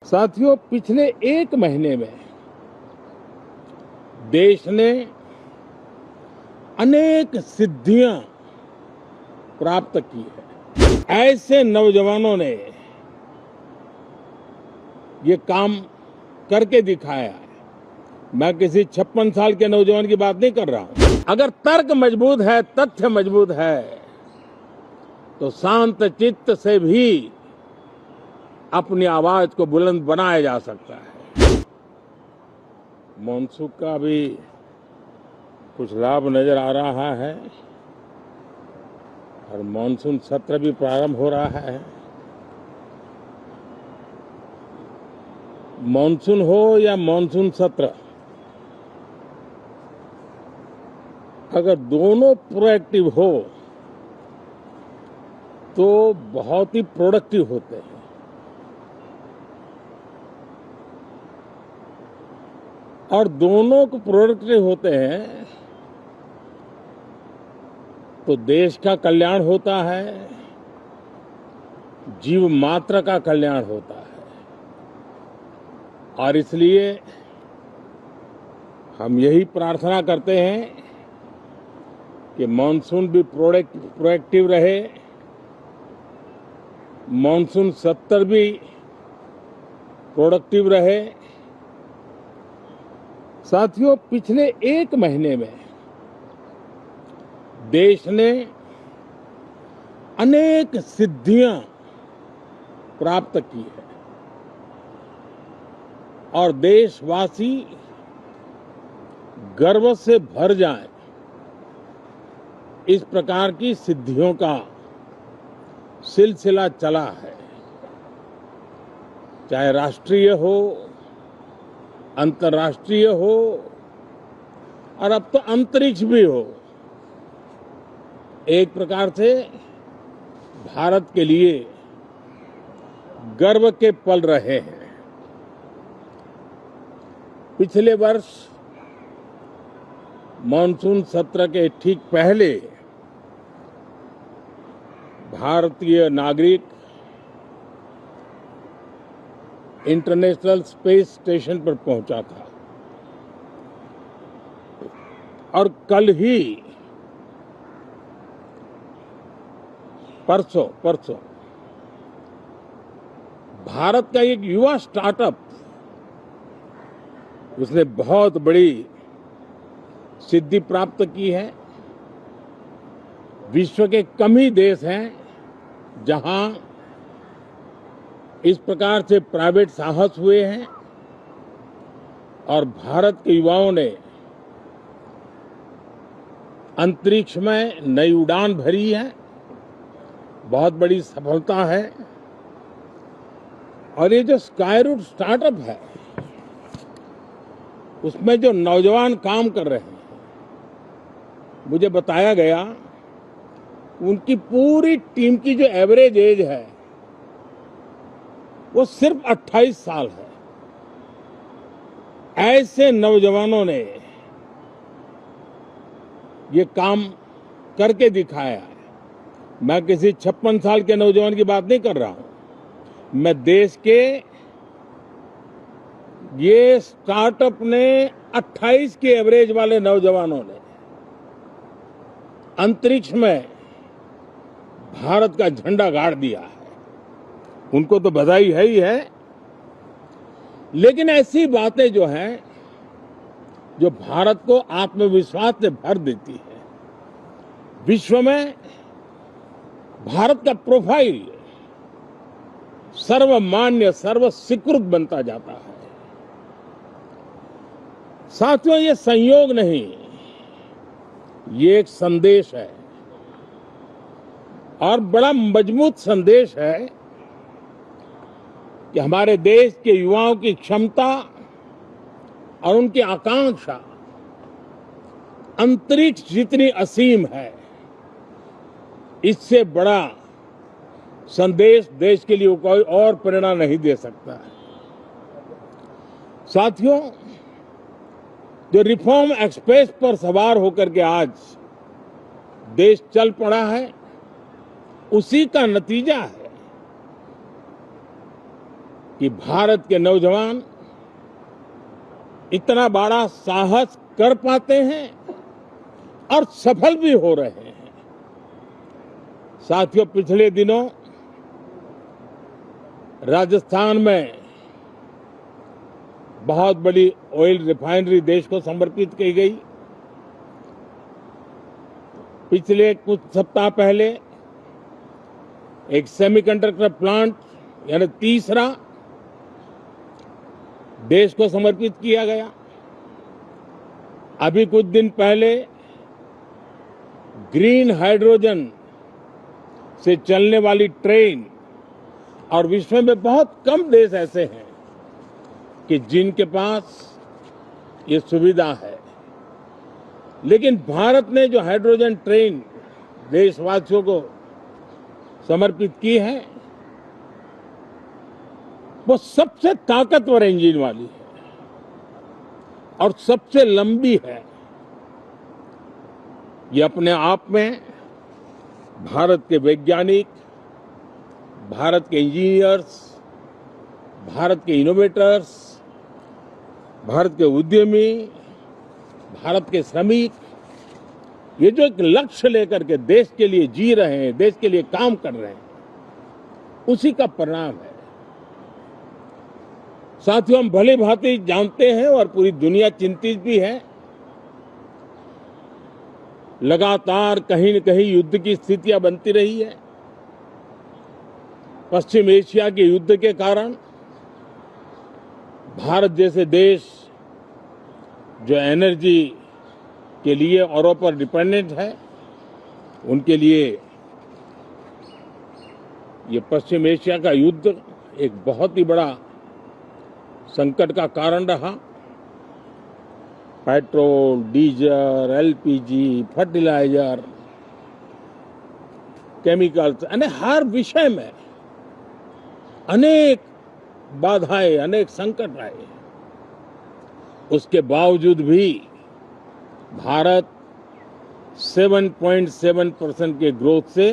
साथियों, पिछले एक महीने में देश ने अनेक सिद्धियां प्राप्त की है। ऐसे नौजवानों ने ये काम करके दिखाया है। मैं किसी 56 साल के नौजवान की बात नहीं कर रहा हूं। अगर तर्क मजबूत है, तथ्य मजबूत है, तो शांत चित्त से भी अपनी आवाज को बुलंद बनाया जा सकता है। मानसून का भी कुछ लाभ नजर आ रहा है और मानसून सत्र भी प्रारंभ हो रहा है। मानसून हो या मानसून सत्र, अगर दोनों प्रोएक्टिव हो तो बहुत ही प्रोडक्टिव होते हैं। और दोनों को प्रोडक्टिव होते हैं तो देश का कल्याण होता है, जीव मात्र का कल्याण होता है। और इसलिए हम यही प्रार्थना करते हैं कि मानसून भी प्रोएक्टिव रहे, मानसून सत्र भी प्रोडक्टिव रहे। साथियों, पिछले एक महीने में देश ने अनेक सिद्धियां प्राप्त की है और देशवासी गर्व से भर जाएं, इस प्रकार की सिद्धियों का सिलसिला चला है। चाहे राष्ट्रीय हो, अंतर्राष्ट्रीय हो और अब तो अंतरिक्ष भी हो। एक प्रकार से भारत के लिए गर्व के पल रहे हैं। पिछले वर्ष मानसून सत्र के ठीक पहले भारतीय नागरिक इंटरनेशनल स्पेस स्टेशन पर पहुंचा था और कल ही परसों भारत का एक युवा स्टार्टअप, उसने बहुत बड़ी सिद्धि प्राप्त की है। विश्व के कम ही देश हैं जहां इस प्रकार से प्राइवेट साहस हुए हैं और भारत के युवाओं ने अंतरिक्ष में नई उड़ान भरी है। बहुत बड़ी सफलता है। और ये जो स्काईरूट स्टार्टअप है, उसमें जो नौजवान काम कर रहे हैं, मुझे बताया गया उनकी पूरी टीम की जो एवरेज एज है वो सिर्फ 28 साल है। ऐसे नौजवानों ने ये काम करके दिखाया है। मैं किसी 56 साल के नौजवान की बात नहीं कर रहा हूं। मैं देश के ये स्टार्टअप ने 28 के एवरेज वाले नौजवानों ने अंतरिक्ष में भारत का झंडा गाड़ दिया है। उनको तो बधाई है ही है, लेकिन ऐसी बातें जो हैं जो भारत को आत्मविश्वास से भर देती है। विश्व में भारत का प्रोफाइल सर्वमान्य, सर्वस्वीकृत बनता जाता है। साथियों, ये संयोग नहीं, ये एक संदेश है और बड़ा मजबूत संदेश है कि हमारे देश के युवाओं की क्षमता और उनकी आकांक्षा अंतरिक्ष जितनी असीम है, इससे बड़ा संदेश देश के लिए कोई और प्रेरणा नहीं दे सकता है। साथियों, जो रिफॉर्म एक्सप्रेस पर सवार होकर के आज देश चल पड़ा है, उसी का नतीजा है कि भारत के नौजवान इतना बड़ा साहस कर पाते हैं और सफल भी हो रहे हैं। साथियों, पिछले दिनों राजस्थान में बहुत बड़ी ऑयल रिफाइनरी देश को समर्पित की गई। पिछले कुछ सप्ताह पहले एक सेमीकंडक्टर प्लांट यानी तीसरा देश को समर्पित किया गया। अभी कुछ दिन पहले ग्रीन हाइड्रोजन से चलने वाली ट्रेन, और विश्व में बहुत कम देश ऐसे हैं कि जिनके पास ये सुविधा है, लेकिन भारत ने जो हाइड्रोजन ट्रेन देशवासियों को समर्पित की है वो सबसे ताकतवर इंजन वाली है और सबसे लंबी है। ये अपने आप में भारत के वैज्ञानिक, भारत के इंजीनियर्स, भारत के इनोवेटर्स, भारत के उद्यमी, भारत के श्रमिक, ये जो एक लक्ष्य लेकर के देश के लिए जी रहे हैं, देश के लिए काम कर रहे हैं, उसी का परिणाम है। साथियों, हम भली भांति जानते हैं और पूरी दुनिया चिंतित भी है। लगातार कहीं न कहीं युद्ध की स्थितियां बनती रही है। पश्चिम एशिया के युद्ध के कारण भारत जैसे देश जो एनर्जी के लिए औरों पर डिपेंडेंट है, उनके लिए ये पश्चिम एशिया का युद्ध एक बहुत ही बड़ा संकट का कारण रहा। Petrol, diesel, LPG, fertiliser, chemicals, यानी हर विषय में अनेक बाधाएं, अनेक संकट आए। उसके बावजूद भी भारत 7.7% के ग्रोथ से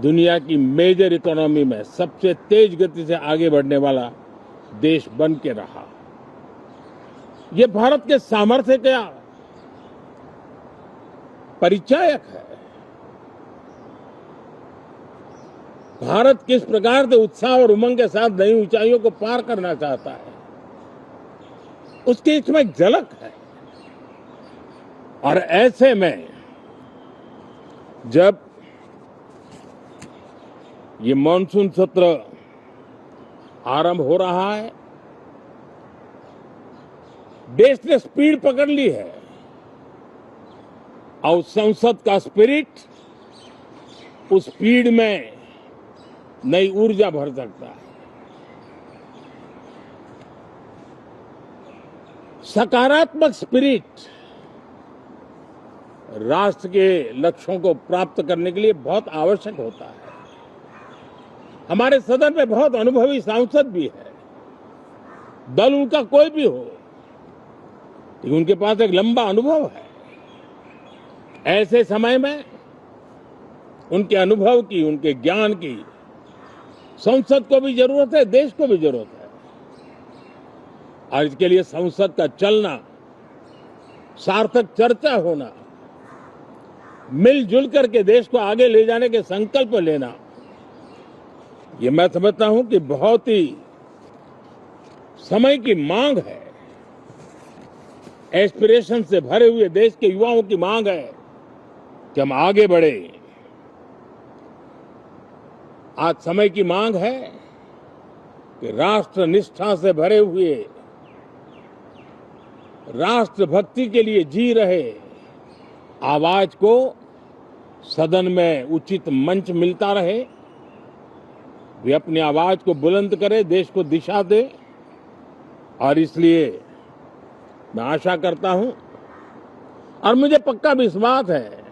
दुनिया की मेजर इकोनॉमी में सबसे तेज गति से आगे बढ़ने वाला देश बन के रहा। ये भारत के सामर्थ्य का परिचायक है। भारत किस प्रकार से उत्साह और उमंग के साथ नई ऊंचाइयों को पार करना चाहता है, उसकी इसमें एक झलक है। और ऐसे में जब ये मॉनसून सत्र आरंभ हो रहा है, देश ने स्पीड पकड़ ली है और संसद का स्पिरिट उस स्पीड में नई ऊर्जा भर सकता है। सकारात्मक स्पिरिट राष्ट्र के लक्ष्यों को प्राप्त करने के लिए बहुत आवश्यक होता है। हमारे सदन में बहुत अनुभवी सांसद भी है, दल उनका कोई भी हो, लेकिन उनके पास एक लंबा अनुभव है। ऐसे समय में उनके अनुभव की, उनके ज्ञान की संसद को भी जरूरत है, देश को भी जरूरत है। और इसके लिए संसद का चलना, सार्थक चर्चा होना, मिलजुल करके देश को आगे ले जाने के संकल्प लेना, ये मैं समझता हूं कि बहुत ही समय की मांग है। एस्पिरेशन से भरे हुए देश के युवाओं की मांग है कि हम आगे बढ़े। आज समय की मांग है कि राष्ट्र निष्ठा से भरे हुए, राष्ट्र भक्ति के लिए जी रहे आवाज को सदन में उचित मंच मिलता रहे, वे अपनी आवाज को बुलंद करे, देश को दिशा दे। और इसलिए मैं आशा करता हूं और मुझे पक्का विश्वास है,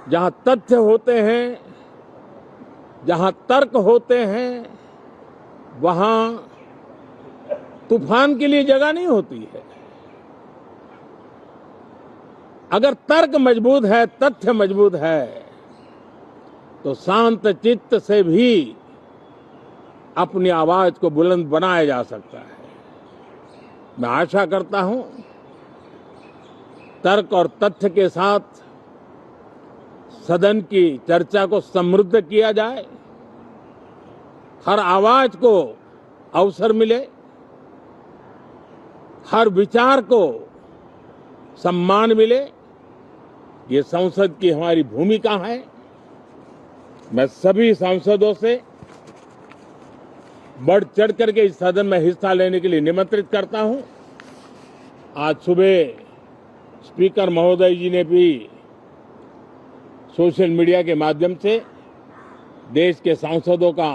जहां तथ्य होते हैं, जहां तर्क होते हैं, वहां तूफान के लिए जगह नहीं होती है। अगर तर्क मजबूत है, तथ्य मजबूत है, तो शांत चित्त से भी अपनी आवाज को बुलंद बनाया जा सकता है। मैं आशा करता हूं तर्क और तथ्य के साथ सदन की चर्चा को समृद्ध किया जाए, हर आवाज को अवसर मिले, हर विचार को सम्मान मिले। ये संसद की हमारी भूमिका है। मैं सभी सांसदों से बढ़ चढ़ करके इस सदन में हिस्सा लेने के लिए निमंत्रित करता हूं। आज सुबह स्पीकर महोदय जी ने भी सोशल मीडिया के माध्यम से देश के सांसदों का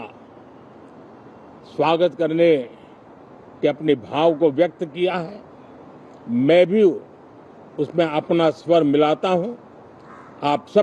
स्वागत करने के अपने भाव को व्यक्त किया है। मैं भी उसमें अपना स्वर मिलाता हूं। आप सब